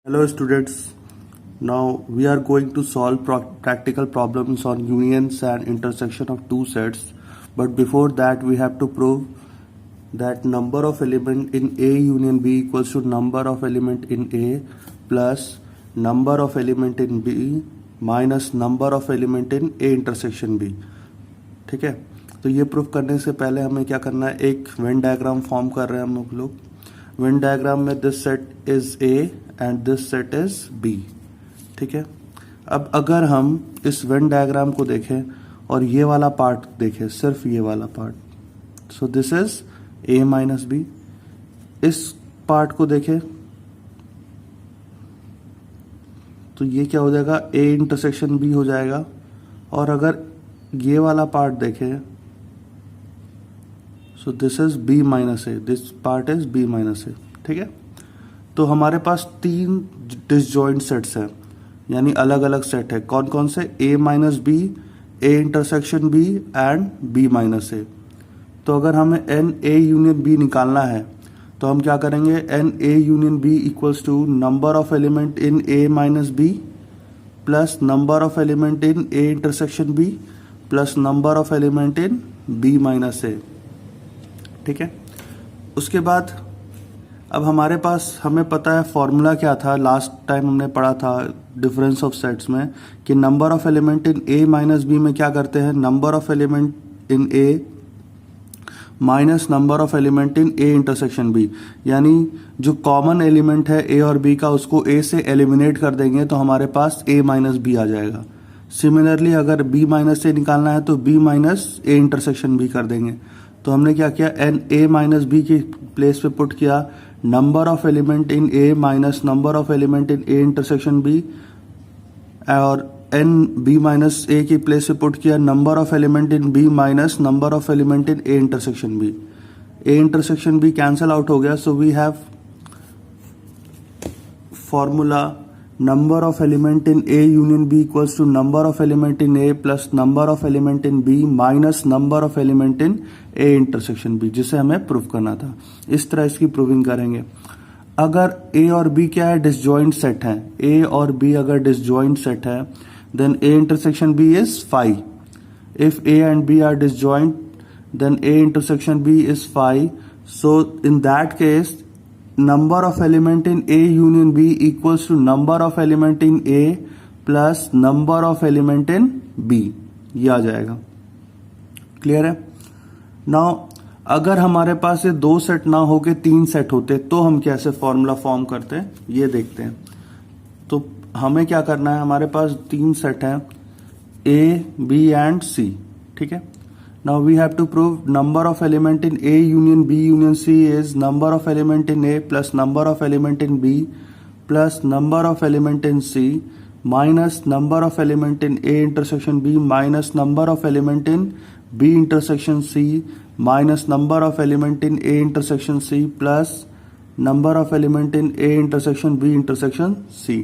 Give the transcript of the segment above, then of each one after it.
Hello students, now we are going to solve practical problems on unions and intersection of two sets, but before that we have to prove that number of element in A union B equals to number of element in A plus number of element in B minus number of element in A intersection B. ठीक है, तो ये proof करने से पहले हमें क्या करना है, एक वेन डायग्राम फॉर्म कर रहे हैं हम लोग। वेन डायग्राम में this set is A and this set is B. ठीक है, अब अगर हम इस वेन डायग्राम को देखें और ये वाला पार्ट देखें, सिर्फ ये वाला part, so this is A minus B. इस पार्ट को देखें तो ये क्या हो जाएगा, ए इंटरसेक्शन बी हो जाएगा। और अगर ये वाला पार्ट देखें, so this is B minus A, this part is B minus A. ठीक है, तो हमारे पास तीन डिसजॉइंट सेट्स हैं, यानी अलग अलग सेट है। कौन कौन से, A minus B, A intersection B and B minus A. तो अगर हमें एन ए यूनियन बी निकालना है तो हम क्या करेंगे, n A union B equals to number of element in A minus B plus number of element in A intersection B plus number of element in B minus A. ठीक है, उसके बाद अब हमारे पास, हमें पता है फॉर्मूला क्या था, लास्ट टाइम हमने पढ़ा था डिफरेंस ऑफ सेट्स में, कि number of element in A minus B में क्या करते हैं, number of element in A minus number of element in A intersection B. यानी जो कॉमन एलिमेंट है ए और बी का, उसको ए से एलिमिनेट कर देंगे तो हमारे पास ए माइनस बी आ जाएगा। सिमिलरली अगर बी माइनस से निकालना है तो B minus A intersection B कर देंगे। तो हमने क्या किया, एन ए माइनस बी की प्लेस पे पुट किया number of element in A minus number of element in A intersection B, और एन बी माइनस ए की प्लेस पे पुट किया number of element in B minus number of element in A intersection B. A intersection B cancel out हो गया, so we have formula number of element in A union B equals to number of element in A plus number of element in B minus number of element in A intersection B, जिसे हमें prove करना था। इस तरह इसकी proving करेंगे। अगर A और B क्या है, डिसजॉइंट सेट है, A और B अगर डिसजॉइंट सेट है, then A intersection B is phi. If A and B are disjoint, then A intersection B is phi. So in that case, number of element in A union B equals to number of element in A plus number of element in B, ये आ जाएगा। Clear है? Now अगर हमारे पास ये दो set ना हो के तीन सेट होते तो हम कैसे फॉर्मूला फॉर्म करते हैं ये देखते हैं। तो हमें क्या करना है, हमारे पास तीन सेट हैं A, B एंड C। ठीक है, now we have to prove number of element in A union B union C is number of element in A plus number of element in B plus number of element in C minus number of element in A intersection B minus number of element in B intersection C minus number of element in A intersection C plus number of element in A intersection B intersection C।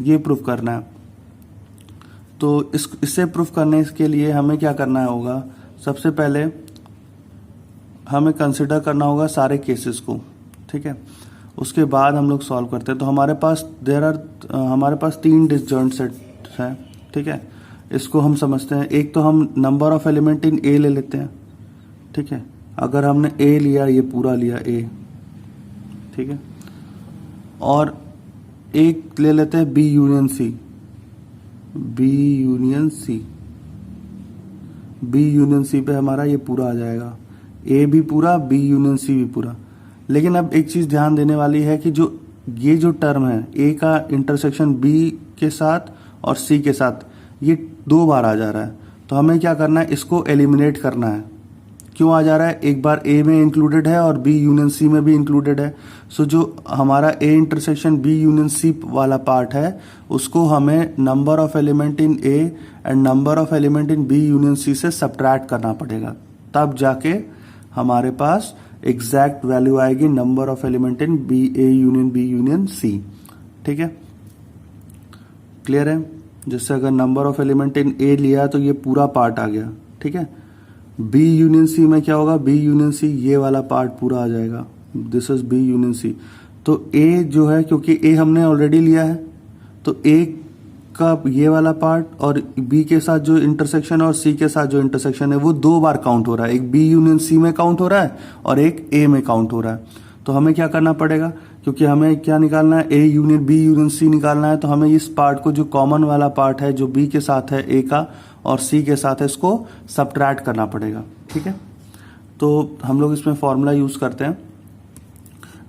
ये proof करना है। तो इससे proof करने के लिए हमें क्या करना होगा, सबसे पहले हमें कंसिडर करना होगा सारे केसेस को। ठीक है, उसके बाद हम लोग सॉल्व करते हैं। तो हमारे पास तीन डिसजॉइंट सेट हैं। ठीक है, इसको हम समझते हैं। एक तो हम नंबर ऑफ एलिमेंट इन ए ले लेते हैं। ठीक है, अगर हमने ए लिया, ये पूरा लिया ए, ठीक है, और एक ले लेते हैं B union C, B union C, B union C पे हमारा ये पूरा आ जाएगा, ए भी पूरा, बी यूनियन सी भी पूरा। लेकिन अब एक चीज ध्यान देने वाली है कि ये जो टर्म है ए का इंटरसेक्शन बी के साथ और सी के साथ, ये दो बार आ जा रहा है। तो हमें क्या करना है, इसको एलिमिनेट करना है। क्यों आ जा रहा है, एक बार ए में इंक्लूडेड है और बी यूनियन सी में भी इंक्लूडेड है। सो जो हमारा A intersection B union C वाला पार्ट है, उसको हमें number of element in A and number of element in B union C से सब्ट्रैक्ट करना पड़ेगा, तब जाके हमारे पास एग्जैक्ट वैल्यू आएगी number of element in B A union B union C. ठीक है, क्लियर है? जैसे अगर number of element in A लिया तो ये पूरा पार्ट आ गया। ठीक है, बी यूनियन सी में क्या होगा, बी यूनियन सी ये वाला पार्ट पूरा आ जाएगा, this is B union C. तो ए जो है, क्योंकि ए हमने ऑलरेडी लिया है, तो ए का ये वाला पार्ट और बी के साथ जो इंटरसेक्शन और सी के साथ जो इंटरसेक्शन है वो 2 बार काउंट हो रहा है। एक बी यूनियन सी में काउंट हो रहा है और एक ए में काउंट हो रहा है। तो हमें क्या करना पड़ेगा, क्योंकि हमें क्या निकालना है, A union B union C निकालना है, तो हमें इस पार्ट को, जो कॉमन वाला पार्ट है जो बी के साथ है ए का और सी के साथ है, इसको सबट्रैक्ट करना पड़ेगा। ठीक है, तो हम लोग इसमें फॉर्मूला यूज करते हैं।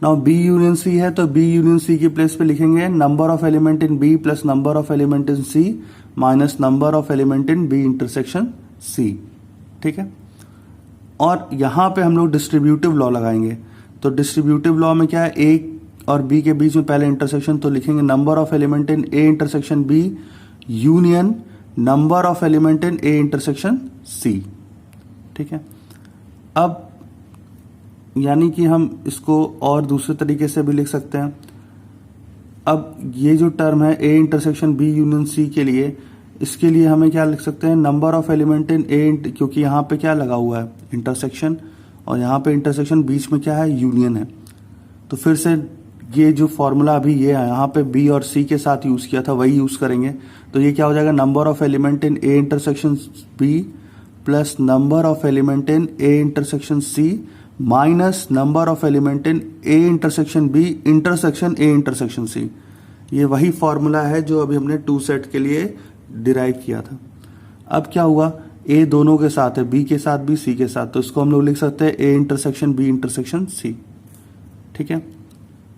नाउ बी यूनियन सी है, तो बी यूनियन सी की प्लेस पे लिखेंगे number of element in B plus number of element in C minus number of element in B intersection C. ठीक है, और यहां पे हम लोग डिस्ट्रीब्यूटिव लॉ लगाएंगे। तो डिस्ट्रीब्यूटिव लॉ में क्या है, ए और बी के बीच में पहले इंटरसेक्शन, तो लिखेंगे number of element in A intersection B union number of element in A intersection C. ठीक है, अब यानी कि हम इसको और दूसरे तरीके से भी लिख सकते हैं। अब ये जो टर्म है A intersection B union C के लिए, इसके लिए हमें क्या लिख सकते हैं, number of element in A, क्योंकि यहाँ पे क्या लगा हुआ है, इंटरसेक्शन, और यहाँ पे इंटरसेक्शन बीच में क्या है, यूनियन है। तो फिर से ये जो फॉर्मूला अभी ये है, यहाँ पे बी और सी के साथ यूज किया था, वही यूज करेंगे। तो ये क्या हो जाएगा, number of element in A intersection B plus number of element in A intersection C minus number of element in A intersection B intersection A intersection C. ये वही फॉर्मूला है जो अभी हमने 2 सेट के लिए डिराइव किया था। अब क्या हुआ, ए दोनों के साथ है, बी के साथ भी सी के साथ, तो इसको हम लोग लिख सकते हैं A intersection B intersection C. ठीक है,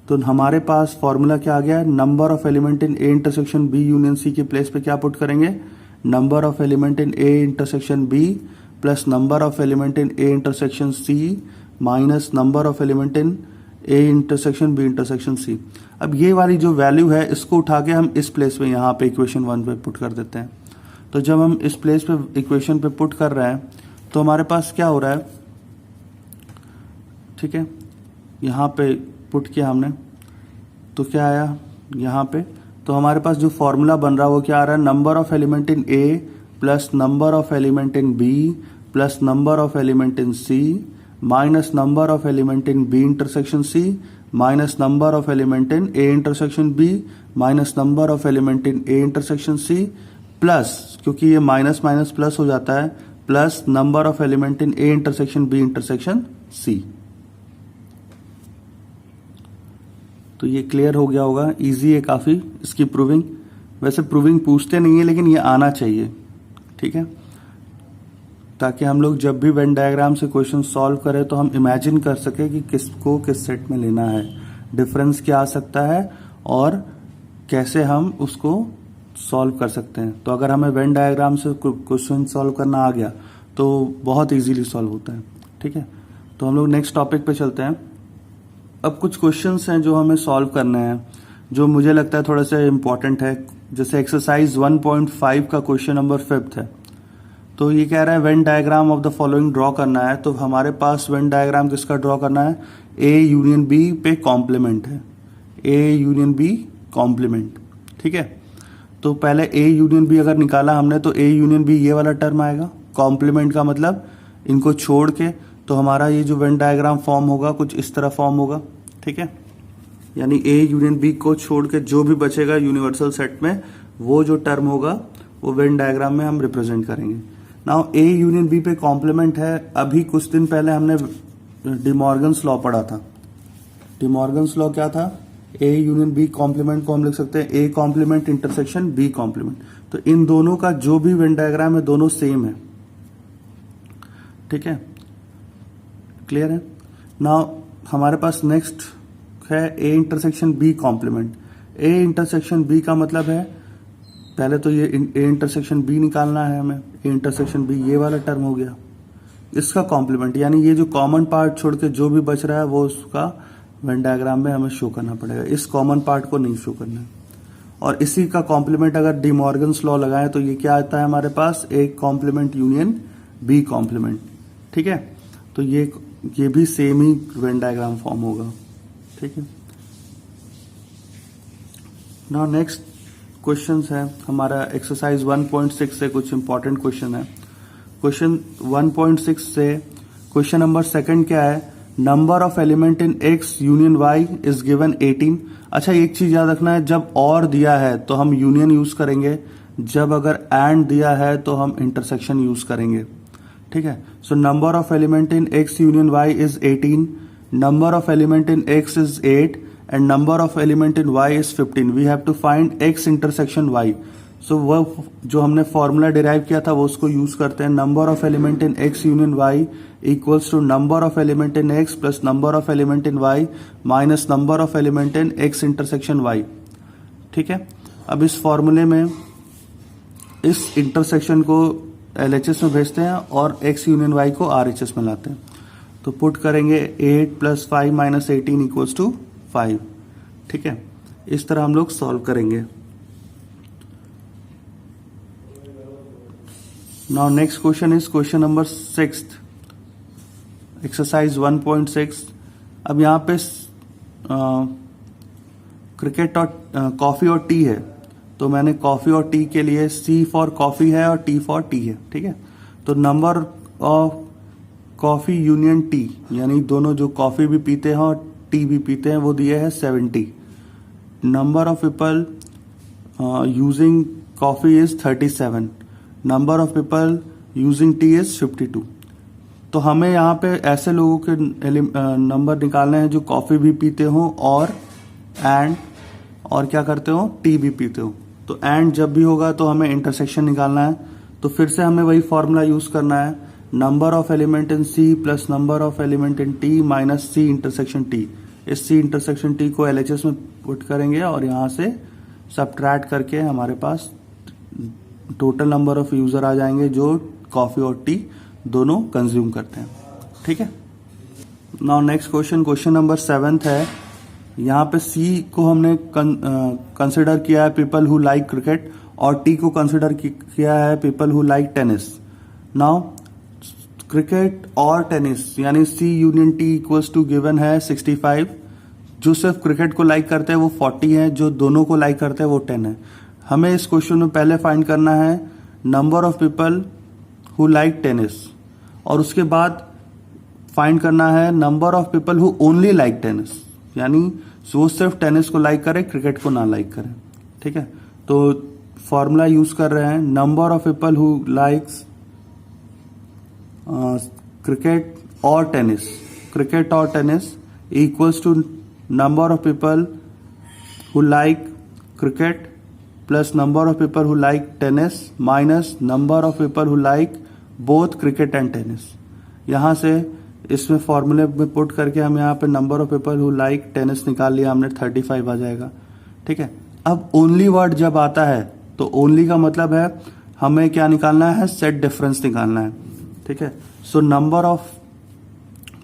तो हमारे पास फॉर्मूला क्या आ गया, number of element in A intersection B union C के प्लेस पे क्या पुट करेंगे, number of element in A intersection B plus number of element in A intersection C minus number of element in A intersection B intersection C. अब ये वाली जो value है, इसको उठा के हम इस प्लेस में यहाँ पे इक्वेशन 1 पे पुट कर देते हैं। तो जब हम इस प्लेस पे इक्वेशन पे पुट कर रहे हैं, तो हमारे पास क्या हो रहा है, ठीक है, यहाँ पे पुट किया हमने, तो क्या आया यहाँ पे, तो हमारे पास जो फॉर्मूला बन रहा है वो क्या आ रहा है, number of element in A plus number of element in B plus number of element in C minus number of element in B intersection C minus number of element in A intersection B minus number of element in A intersection C plus, क्योंकि ये minus minus plus हो जाता है, plus number of element in A intersection B intersection C. तो ये clear हो गया होगा, इजी है काफी इसकी प्रूविंग। वैसे प्रूविंग पूछते नहीं है, लेकिन ये आना चाहिए। ठीक है, ताकि हम लोग जब भी वेन डायग्राम से क्वेश्चन सॉल्व करें तो हम इमेजिन कर सके कि किसको किस सेट में लेना है, डिफरेंस क्या आ सकता है और कैसे हम उसको सॉल्व कर सकते हैं। तो अगर हमें वेन डायग्राम से क्वेश्चन सॉल्व करना आ गया तो बहुत इजीली सॉल्व होता है। ठीक है, तो हम लोग नेक्स्ट टॉपिक पे चलते हैं। अब कुछ क्वेश्चंस हैं जो हमें सॉल्व करने हैं, जो मुझे लगता है थोड़ा सा इंपॉर्टेंट है। जैसे एक्सरसाइज 1.5 का क्वेश्चन नंबर 5 है। तो ये कह रहा है Venn diagram of the following draw करना है। तो हमारे पास वेन डायग्राम किसका ड्रॉ करना है, ए यूनियन बी पे कॉम्प्लीमेंट है, ए यूनियन बी कॉम्प्लीमेंट। ठीक है, तो पहले ए यूनियन बी अगर निकाला हमने तो ए यूनियन बी ये वाला टर्म आएगा, कॉम्प्लीमेंट का मतलब इनको छोड़ के, तो हमारा ये जो वेन डायग्राम फॉर्म होगा कुछ इस तरह फॉर्म होगा। ठीक है, यानी ए यूनियन बी को छोड़ के जो भी बचेगा यूनिवर्सल सेट में, वो जो टर्म होगा वो वेन डायग्राम में हम रिप्रेजेंट करेंगे। नाउ ए यूनियन बी पे कॉम्प्लीमेंट है। अभी कुछ दिन पहले हमने डिमॉर्गन्स लॉ पढ़ा था। डिमॉर्गन्स लॉ क्या था, ए यूनियन बी कॉम्प्लीमेंट को हम लिख सकते हैं A complement intersection B complement. तो इन दोनों का जो भी वेन डायग्राम है दोनों सेम है। ठीक है, क्लियर है। नाउ हमारे पास नेक्स्ट है A intersection B complement. A intersection B का मतलब है, पहले तो ये ए इंटरसेक्शन बी निकालना है हमें, ए इंटरसेक्शन बी ये वाला टर्म हो गया, इसका कॉम्प्लीमेंट, यानी ये जो कॉमन पार्ट छोड़ के जो भी बच रहा है वो उसका वेन डायग्राम में हमें शो करना पड़ेगा, इस कॉमन पार्ट को नहीं शो करना है। और इसी का कॉम्प्लीमेंट अगर डिमॉर्गन्स लॉ लगाएं तो ये क्या आता है हमारे पास, A complement union B complement. ठीक है, तो ये भी सेम ही वेन डायग्राम फॉर्म होगा। ठीक है, नाउ नेक्स्ट क्वेश्चन है हमारा एक्सरसाइज 1.6 से कुछ इंपॉर्टेंट क्वेश्चन है। क्वेश्चन 1.6 से क्वेश्चन नंबर 2 क्या है, number of element in X union Y is given 18। अच्छा, एक चीज याद रखना है, जब और दिया है तो हम यूनियन यूज करेंगे, जब अगर एंड दिया है तो हम इंटरसेक्शन यूज करेंगे। ठीक है, so number of element in X union Y is 18, number of element in X is 8 and number of element in Y is 15। We have to find X intersection Y. So वह जो हमने formula derive किया था वो उसको use करते हैं। Number of element in X union Y equals to number of element in X plus number of element in Y minus number of element in X intersection Y. ठीक है, अब इस फॉर्मूले में इस इंटरसेक्शन को LHS में भेजते हैं और एक्स यूनियन वाई को RHS में लाते हैं। तो पुट करेंगे 8 प्लस 5 माइनस 18 इक्वल्स टू 5। ठीक है, इस तरह हम लोग सॉल्व करेंगे। Now next question is question number 6, exercise 1.6। अब यहाँ पे क्रिकेट और कॉफी और टी है, तो मैंने कॉफी और टी के लिए C फॉर कॉफी है और T फॉर टी है। ठीक है, तो number of coffee union T, यानी दोनों जो कॉफी भी पीते हैं और टी भी पीते हैं, वो दिए है 70। Number of people using coffee is 37, number of people using T is 52। तो हमें यहाँ पे ऐसे लोगों के नंबर निकालने हैं जो कॉफी भी पीते हो और क्या करते हो, टी भी पीते हो। तो एंड जब भी होगा तो हमें इंटरसेक्शन निकालना है। तो फिर से हमें वही फॉर्मूला यूज करना है, number of element in C plus number of element in T minus C intersection T। इस C इंटरसेक्शन T को LHS में पुट करेंगे और यहां से सबट्रैक्ट करके हमारे पास टोटल नंबर ऑफ यूजर आ जाएंगे जो कॉफी और टी दोनों कंज्यूम करते हैं। ठीक है, नाउ नेक्स्ट क्वेश्चन नंबर 7 है। यहाँ पे C को हमने कंसिडर किया है पीपल हु लाइक क्रिकेट और T को कंसिडर किया है people who like tennis. Now cricket और टेनिस यानी C union T equals to given है 65। जो सिर्फ क्रिकेट को लाइक करते हैं वो 40 है, जो दोनों को लाइक करते हैं वो 10 है। हमें इस क्वेश्चन में पहले फाइंड करना है number of people who like tennis और उसके बाद फाइंड करना है number of people who only like tennis, यानी वो सिर्फ टेनिस को लाइक करें, क्रिकेट को ना लाइक करें। ठीक है, तो फॉर्मूला यूज कर रहे हैं, number of people who likes cricket और tennis equals to number of people who like cricket plus number of people who like tennis minus number of people who like both cricket and tennis. यहां से इसमें फॉर्मूले में put करके हम यहाँ पे number of people who like tennis निकाल लिया हमने, 35 आ जाएगा। ठीक है, अब ओनली वर्ड जब आता है तो ओनली का मतलब है हमें क्या निकालना है, सेट डिफरेंस निकालना है। ठीक है, so number of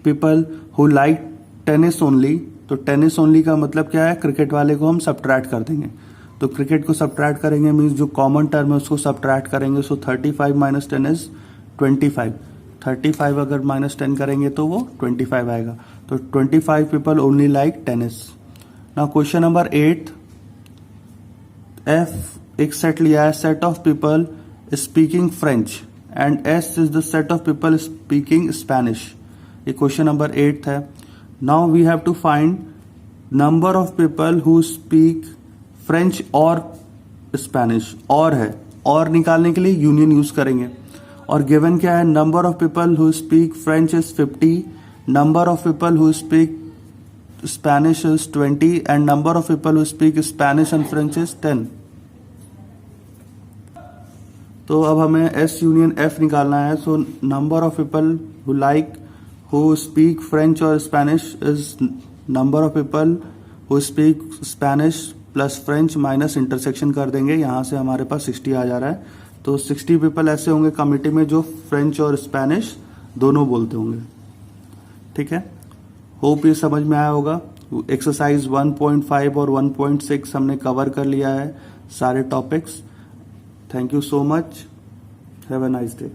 people who like tennis only, तो टेनिस ओनली का मतलब क्या है, क्रिकेट वाले को हम सबट्रैक्ट कर देंगे। तो क्रिकेट को सबट्रैक्ट करेंगे मीन्स जो कॉमन टर्म है उसको सबट्रैक्ट करेंगे। सो 35 माइनस 10 इज 25। 35 अगर माइनस 10 करेंगे तो वो 25 आएगा। तो 25 people only like tennis. Now question number 8, F एक सेट लिया है, set of people speaking French and S is the set of people speaking Spanish. ये क्वेश्चन नंबर 8 है। Now we have to find number of people who speak French और Spanish. और है, और निकालने के लिए यूनियन यूज करेंगे और गिवन क्या है, number of people who speak French is 50, number of people who speak Spanish is 20 and number of people who speak Spanish and French is 10। तो अब हमें S यूनियन F निकालना है। So number of people who speak French और Spanish is number of people who speak Spanish plus French minus intersection कर देंगे, यहां से हमारे पास 60 आ जा रहा है। तो 60 पीपल ऐसे होंगे कमिटी में जो फ्रेंच और स्पेनिश दोनों बोलते होंगे। ठीक है, होप ये समझ में आया होगा। एक्सरसाइज 1.5 और 1.6 हमने कवर कर लिया है सारे topics. Thank you so much, have a nice day.